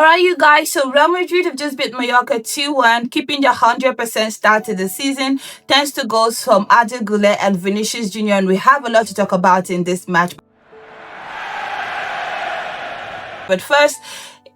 Alright, you guys, so Real Madrid have just beat Mallorca 2-1, keeping their 100% start to the season, thanks to goals from Arda Güler and Vinicius Jr., and we have a lot to talk about in this match. But first,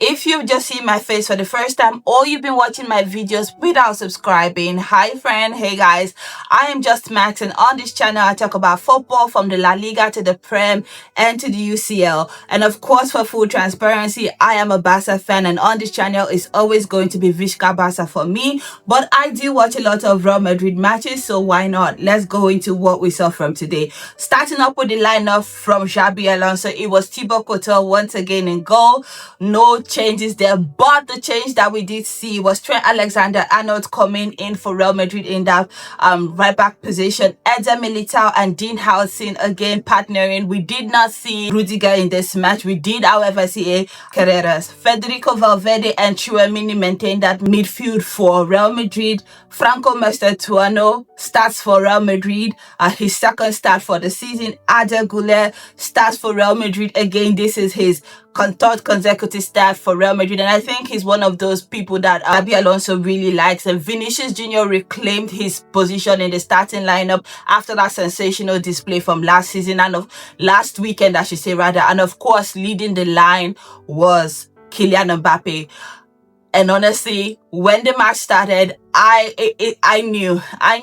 if you've just seen my face for the first time or you've been watching my videos without subscribing, hi friend, hey guys, I am Just Max, and on this channel I talk about football from the La Liga to the Prem and to the UCL. And of course, for full transparency, I am a Barca fan, and on this channel is always going to be Vizca Barca for me, but I do watch a lot of Real Madrid matches, so why not? Let's go into what we saw from today. Starting up with the lineup from Xabi Alonso, it was Thibaut Courtois once again in goal. No changes there, but the change that we did see was Trent Alexander-Arnold coming in for Real Madrid in that right back position. Eder Militao and Dean Howson again partnering. We did not see Rudiger in this match. We did, however, see Carreras. Federico Valverde and Tchouaméni maintained that midfield for Real Madrid. Franco Mastertuano starts for Real Madrid, his second start for the season. Arda Güler starts for Real Madrid again. This is his third consecutive start for Real Madrid, and I think he's one of those people that Xabi Alonso really likes. And Vinicius Jr. reclaimed his position in the starting lineup after that sensational display from last season, and of last weekend I should say rather. And of course, leading the line was Kylian Mbappe. And honestly, when the match started, I knew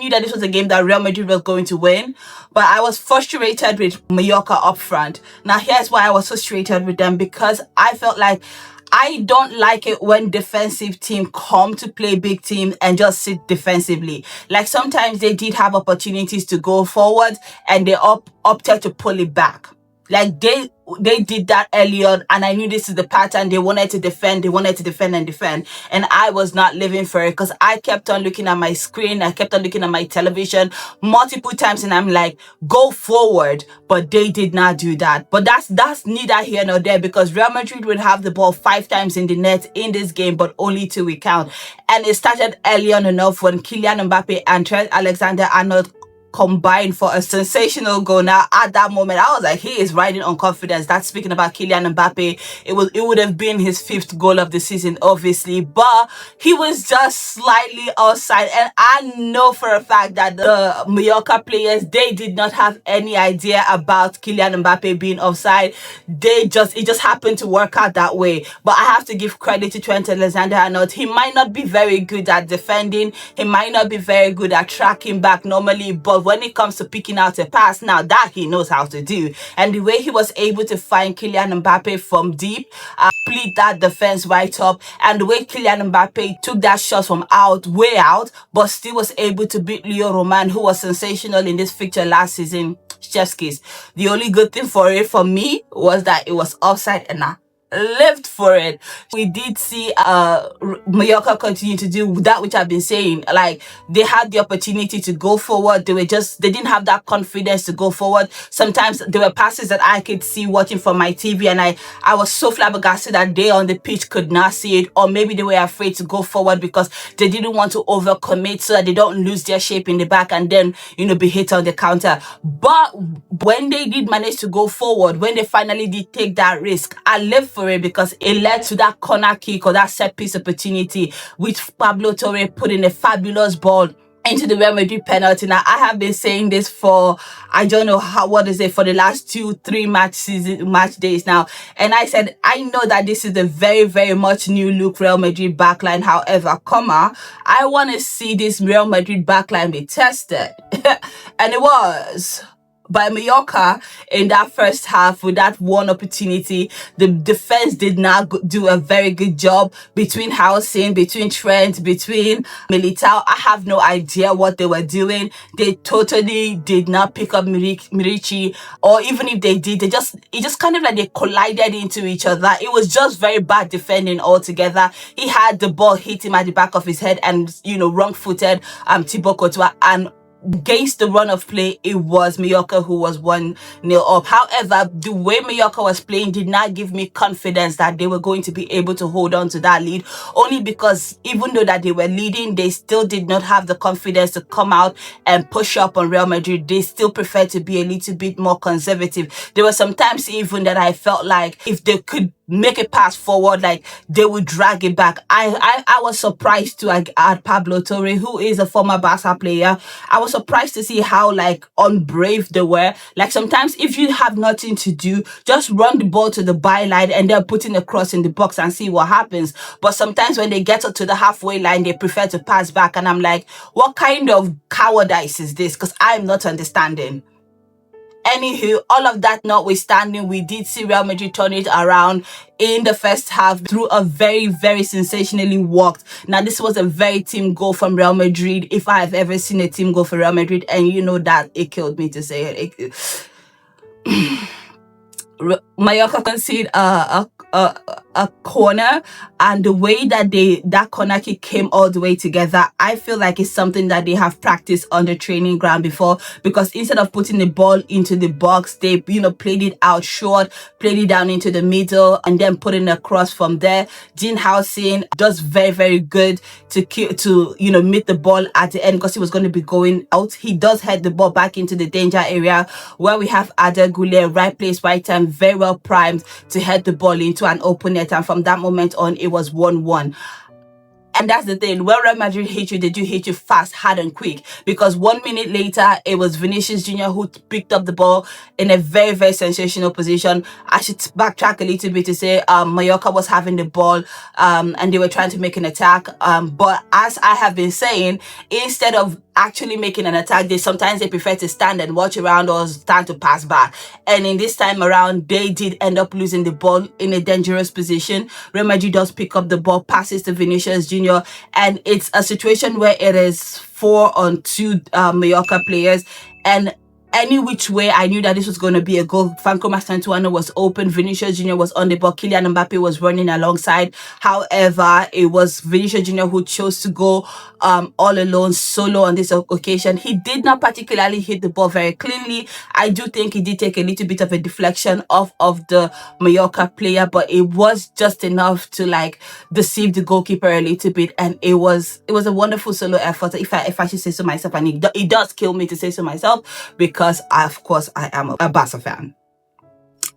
that this was a game that Real Madrid was going to win, but I was frustrated with Mallorca up front. Now, here's why I was frustrated with them, because I felt like I don't like it when defensive team come to play big team and just sit defensively. Like, sometimes they did have opportunities to go forward and they opted to pull it back. Like, they did that early on, and I knew this is the pattern. They wanted to defend, and I was not living for it, because I kept on looking at my screen, I kept on looking at my television multiple times, and I'm like, go forward, but they did not do that. But that's neither here nor there, because Real Madrid would have the ball 5 times in the net in this game, but only 2 we count. And it started early on enough when Kylian Mbappe and Trent Alexander-Arnold combined for a sensational goal. Now, at that moment, I was like, he is riding on confidence. That's speaking about Kylian Mbappe. It would have been his 5th goal of the season, obviously, but he was just slightly outside. And I know for a fact that the Mallorca players, they did not have any idea about Kylian Mbappe being offside. It just happened to work out that way. But I have to give credit to Trent Alexander-Arnold. He might not be very good at defending, he might not be very good at tracking back normally, but when it comes to picking out a pass, now that he knows how to do. And the way he was able to find Kylian Mbappe from deep, split that defense right up, and the way Kylian Mbappe took that shot from way out, but still was able to beat Leo Roman, who was sensational in this fixture last season. Chef's kiss. The only good thing for it for me was that it was offside, and I lived for it. We did see Mallorca continue to do that which I've been saying. Like, they had the opportunity to go forward, they didn't have that confidence to go forward. Sometimes there were passes that I could see watching from my TV, and I was so flabbergasted that they on the pitch could not see it, or maybe they were afraid to go forward because they didn't want to overcommit so that they don't lose their shape in the back and then, be hit on the counter. But when they did manage to go forward, when they finally did take that risk, I lived for it, because it led to that corner kick or that set piece opportunity, which Pablo Torre put in a fabulous ball into the Real Madrid penalty. Now, I have been saying this for, I don't know for the last 2-3 match days now, and I said, I know that this is a very, very much new look Real Madrid backline. However, I want to see this Real Madrid backline be tested. And it was by Mallorca in that first half. With that one opportunity, the defense did not do a very good job between Howson, between Trent, between Militao. I have no idea what they were doing. They totally did not pick up Mirici, or even if they did, it just kind of like they collided into each other. It was just very bad defending altogether. He had the ball hit him at the back of his head, and wrong-footed Thibaut Courtois, and against the run of play, it was Mallorca who was 1-0 up. However, the way Mallorca was playing did not give me confidence that they were going to be able to hold on to that lead, only because even though that they were leading, they still did not have the confidence to come out and push up on Real Madrid. They still preferred to be a little bit more conservative. There were some times even that I felt like if they could make a pass forward, like they would drag it back. I was surprised to like add Pablo Torre, who is a former Barca player. I was surprised to see how like unbrave they were. Like sometimes if you have nothing to do, just run the ball to the byline and then put in a cross in the box and see what happens. But sometimes when they get up to the halfway line, they prefer to pass back, and I'm like, what kind of cowardice is this? Because I'm not understanding. Anywho, all of that notwithstanding, we did see Real Madrid turn it around in the first half through a very, very sensationally worked. Now, this was a very team goal from Real Madrid, if I have ever seen a team goal for Real Madrid, and you know that it killed me to say it. Mallorca conceded a corner, and the way that that corner kick came all the way together, I feel like it's something that they have practiced on the training ground before, because instead of putting the ball into the box, they played it out short, played it down into the middle, and then putting a cross from there. Dean Howson does very, very good to meet the ball at the end, because he was going to be going out. He does head the ball back into the danger area, where we have Ada Goulet, right place, right time, very well primed to head the ball into an open net, and from that moment on it was 1-1. And that's the thing, when Real Madrid hit you, they do hit you fast, hard and quick, because 1 minute later it was Vinicius Jr. who picked up the ball in a very, very sensational position. I should backtrack a little bit to say Mallorca was having the ball and they were trying to make an attack, but as I have been saying, instead of actually making an attack, sometimes they prefer to stand and watch around or stand to pass back. And in this time around, they did end up losing the ball in a dangerous position. Real Madrid does pick up the ball, passes to Vinicius Jr., and it's a situation where it is 4-on-2 Mallorca players, and any which way I knew that this was going to be a goal. Franco Mastantuano was open, Vinicius Jr. was on the ball, Kylian Mbappe was running alongside. However, it was Vinicius Jr. who chose to go all alone, solo on this occasion. He did not particularly hit the ball very cleanly. I do think he did take a little bit of a deflection off of the Mallorca player, but it was just enough to like deceive the goalkeeper a little bit, and it was a wonderful solo effort, if I should say so myself. And it does kill me to say so myself, because of course I am a Barca fan.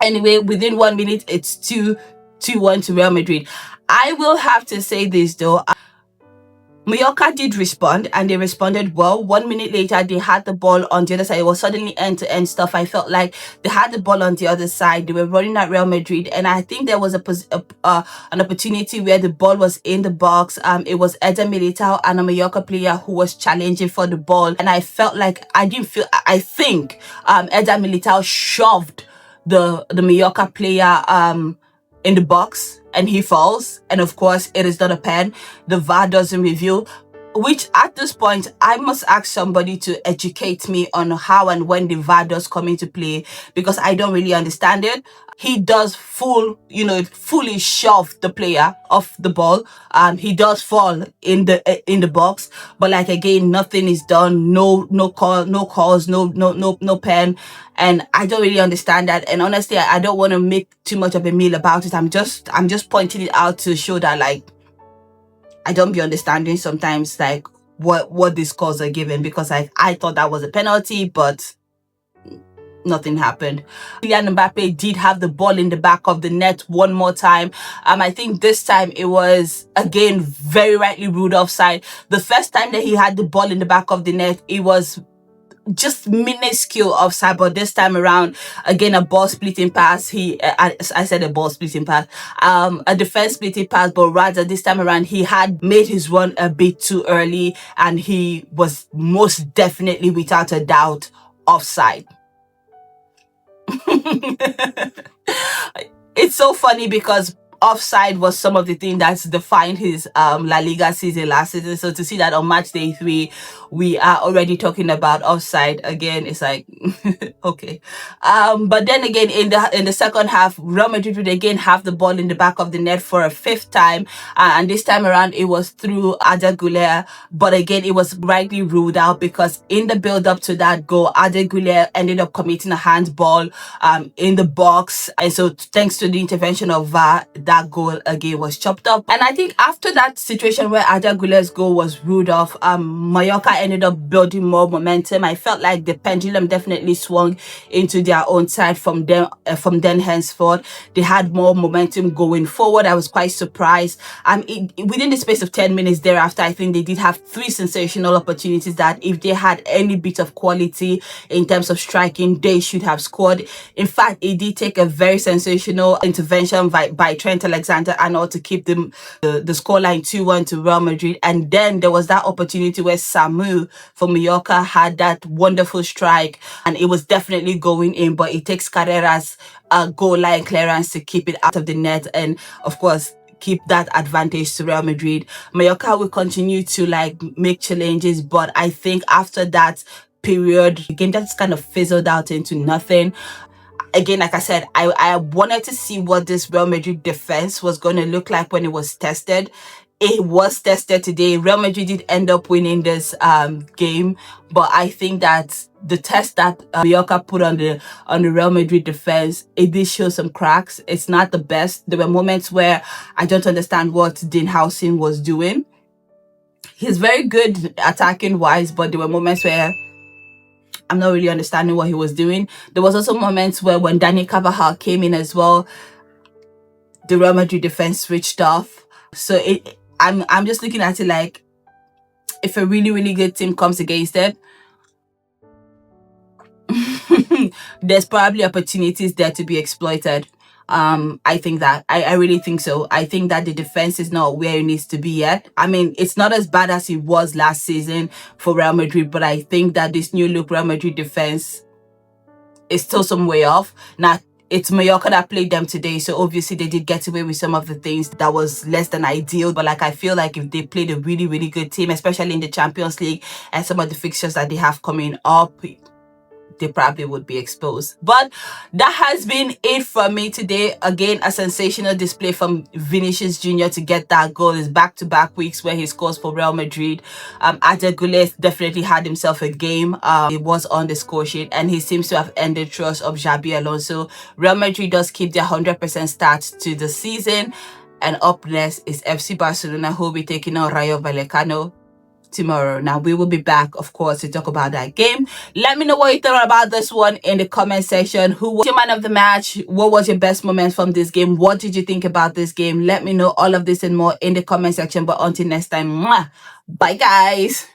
Anyway, within 1 minute it's 2-1 to Real Madrid. I will have to say this though, Mallorca did respond, and they responded well. 1 minute later, they had the ball on the other side. It was suddenly end-to-end stuff. I felt like they had the ball on the other side. They were running at Real Madrid, and I think there was an opportunity where the ball was in the box. It was Eder Militao and a Mallorca player who was challenging for the ball, and I felt like I think Eder Militao shoved the Mallorca player in the box, and he falls, and of course it is not a pen. The VAR doesn't review, which at this point I must ask somebody to educate me on how and when the VAR does come into play, because I don't really understand it. He does fully shove the player off the ball. He does fall in the box, but like again, nothing is done. No calls, no pen, and I don't really understand that. And honestly, I don't want to make too much of a meal about it. I'm just pointing it out to show that like I don't be understanding sometimes like what these calls are given, because I thought that was a penalty, but nothing happened. Kylian Mbappe did have the ball in the back of the net one more time. I think this time it was again very rightly ruled offside. The first time that he had the ball in the back of the net, it was just minuscule offside, but this time around, again, a ball splitting pass. I said a ball splitting pass, a defense splitting pass, but rather this time around he had made his run a bit too early, and he was most definitely, without a doubt, offside. It's so funny because offside was some of the things that's defined his La Liga season last season. So to see that on match day 3, we are already talking about offside again, it's like okay. But then again, in the second half, Real Madrid would again have the ball in the back of the net for a 5th time, and this time around it was through Ada Goulet, but again it was rightly ruled out, because in the build up to that goal, Ada Goulet ended up committing a handball in the box, and so thanks to the intervention of VAR, that goal again was chopped up. And I think after that situation where Arda Güler's goal was ruled off, Mallorca ended up building more momentum. I felt like the pendulum definitely swung into their own side from then henceforth. They had more momentum going forward. I was quite surprised. Within the space of 10 minutes thereafter, I think they did have three sensational opportunities that if they had any bit of quality in terms of striking, they should have scored. In fact, it did take a very sensational intervention by Trent Alexander-Arnold to keep the scoreline 2-1 to Real Madrid. And then there was that opportunity where Samu from Mallorca had that wonderful strike, and it was definitely going in, but it takes Carrera's goal line clearance to keep it out of the net, and of course keep that advantage to Real Madrid. Mallorca will continue to like make challenges, but I think after that period, the game just kind of fizzled out into nothing. Again, like I said, I wanted to see what this Real Madrid defense was going to look like when it was tested. It was tested today. Real Madrid did end up winning this game, but I think that the test that Mallorca put on the Real Madrid defense, it did show some cracks. It's not the best. There were moments where I don't understand what Dean Howson was doing. He's very good attacking wise, but there were moments where I'm not really understanding what he was doing. There was also moments where when Dani Carvajal came in as well, the Real Madrid defense switched off. So I'm just looking at it like, if a really, really good team comes against it, there's probably opportunities there to be exploited. I think that I really think so. I think that the defense is not where it needs to be yet. I mean, it's not as bad as it was last season for Real Madrid, but I think that this new look Real Madrid defense is still some way off. Now, it's Mallorca that played them today, so obviously they did get away with some of the things that was less than ideal. But like, I feel like if they played a really, really good team, especially in the Champions League and some of the fixtures that they have coming up, they probably would be exposed. But that has been it from me today. Again, a sensational display from Vinicius Jr. to get that goal. Is back-to-back weeks where he scores for Real Madrid. Arda Güler definitely had himself a game. He was on the score sheet, and he seems to have ended trust of Xabi Alonso. Real Madrid does keep their 100% start to the season, and up next is FC Barcelona, who will be taking on Rayo Vallecano tomorrow. Now, we will be back, of course, to talk about that game. Let me know what you thought about this one in the comment section. Who was your man of the match? What was your best moment from this game? What did you think about this game? Let me know all of this and more in the comment section. But until next time, mwah, bye guys.